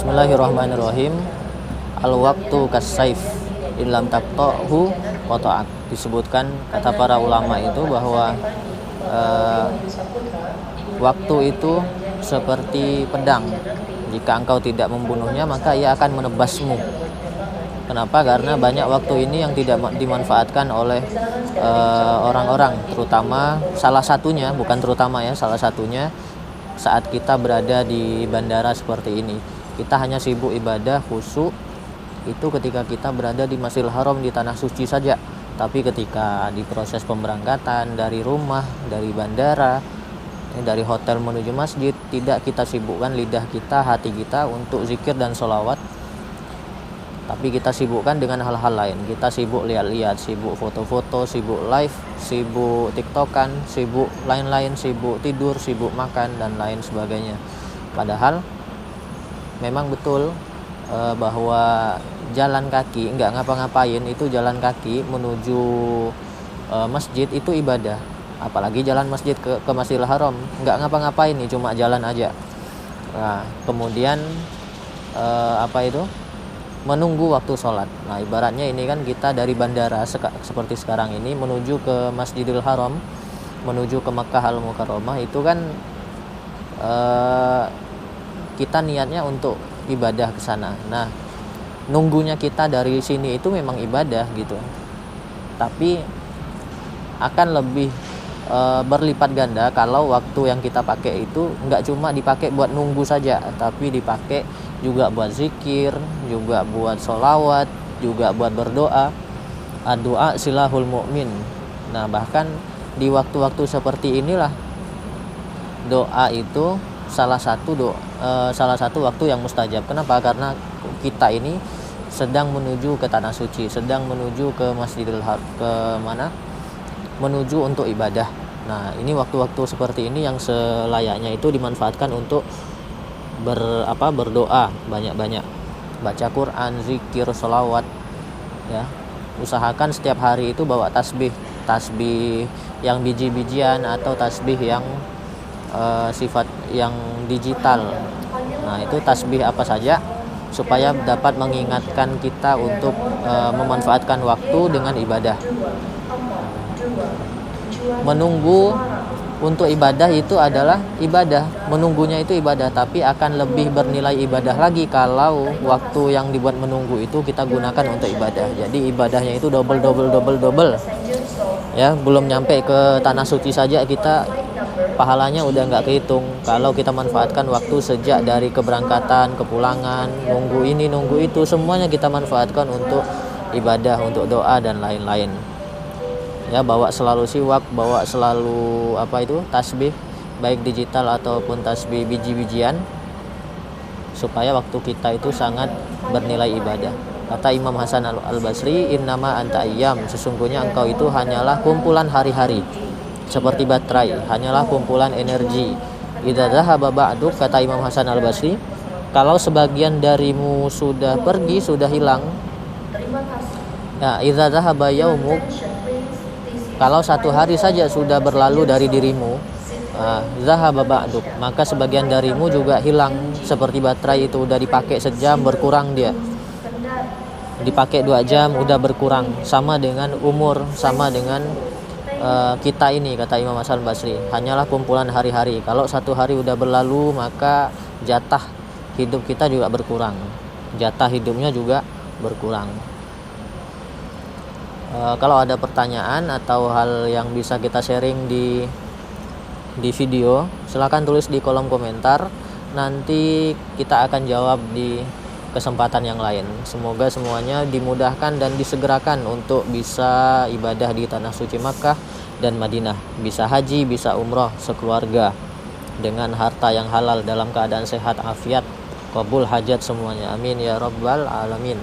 Bismillahirrahmanirrahim. Al-waktu kas-saif illam taqta'hu qata'ak. Disebutkan kata para ulama itu bahwa waktu itu seperti pedang. Jika engkau tidak membunuhnya, maka ia akan menebasmu. Kenapa? Karena banyak waktu ini yang tidak dimanfaatkan oleh orang-orang, terutama salah satunya, bukan terutama ya, salah satunya saat kita berada di bandara seperti ini. Kita hanya sibuk ibadah khusyuk itu ketika kita berada di Masjidil Haram, di tanah suci saja. Tapi ketika di proses pemberangkatan dari rumah, dari bandara, dari hotel menuju masjid, tidak kita sibukkan lidah kita, hati kita untuk zikir dan sholawat, tapi kita sibukkan dengan hal-hal lain. Kita sibuk lihat-lihat, sibuk foto-foto, sibuk live, sibuk tiktokan, sibuk lain-lain, sibuk tidur, sibuk makan, dan lain sebagainya. Padahal memang betul bahwa jalan kaki, nggak ngapa-ngapain, itu jalan kaki menuju masjid itu ibadah. Apalagi jalan masjid ke Masjidil Haram, nggak ngapa-ngapain nih, cuma jalan aja. Nah, kemudian menunggu waktu sholat. Nah, ibaratnya ini kan kita dari bandara seperti sekarang ini menuju ke Masjidil Haram, menuju ke Makkah Al-Mukarramah, itu kan kita niatnya untuk ibadah ke sana. Nah, nunggunya kita dari sini itu memang ibadah gitu. Tapi akan lebih berlipat ganda kalau waktu yang kita pakai itu nggak cuma dipakai buat nunggu saja, tapi dipakai juga buat zikir, juga buat sholawat, juga buat berdoa. Doa silahul mu'min. Nah, bahkan di waktu-waktu seperti inilah doa itu salah satu waktu yang mustajab. Kenapa? Karena kita ini sedang menuju ke tanah suci, sedang menuju ke Masjidil Haram, menuju untuk ibadah. Nah, ini waktu-waktu seperti ini yang selayaknya itu dimanfaatkan untuk berdoa banyak-banyak, baca Quran, zikir, sholawat ya. Usahakan setiap hari itu bawa tasbih yang biji-bijian atau tasbih yang sifat yang digital. Nah, itu tasbih apa saja supaya dapat mengingatkan kita untuk memanfaatkan waktu dengan ibadah. Menunggu untuk ibadah itu adalah ibadah, menunggunya itu ibadah, tapi akan lebih bernilai ibadah lagi kalau waktu yang dibuat menunggu itu kita gunakan untuk ibadah. Jadi ibadahnya itu double ya. Belum nyampe ke tanah suci saja kita pahalanya udah nggak kehitung. Kalau kita manfaatkan waktu sejak dari keberangkatan, kepulangan, nunggu ini nunggu itu, semuanya kita manfaatkan untuk ibadah, untuk doa dan lain-lain ya. Bawa selalu siwak, bawa selalu tasbih, baik digital ataupun tasbih biji-bijian, supaya waktu kita itu sangat bernilai ibadah. Kata Imam Hasan Al-Basri, innama anta ayyam, sesungguhnya engkau itu hanyalah kumpulan hari-hari, seperti baterai, hanyalah kumpulan energi. Idza dzahaba ba'duk, kata Imam Hasan Al-Basri, kalau sebagian darimu sudah pergi, sudah hilang, ya, idza dzahaba yaumuk, kalau satu hari saja sudah berlalu dari dirimu, zahaba ba'duk, maka sebagian darimu juga hilang. Seperti baterai itu udah dipakai sejam, berkurang dia. Dipakai 2 jam, udah berkurang. Sama dengan umur, sama dengan kita ini, kata Imam Hasan Basri, hanyalah kumpulan hari-hari. Kalau satu hari udah berlalu, maka jatah hidup kita juga berkurang. Jatah hidupnya juga berkurang. Kalau ada pertanyaan atau hal yang bisa kita sharing di video, silakan tulis di kolom komentar. Nanti kita akan jawab di kesempatan yang lain. Semoga semuanya dimudahkan dan disegerakan untuk bisa ibadah di tanah suci Makkah dan Madinah, bisa haji, bisa umroh sekeluarga dengan harta yang halal dalam keadaan sehat afiat, qabul hajat semuanya. Amin ya rabbal alamin.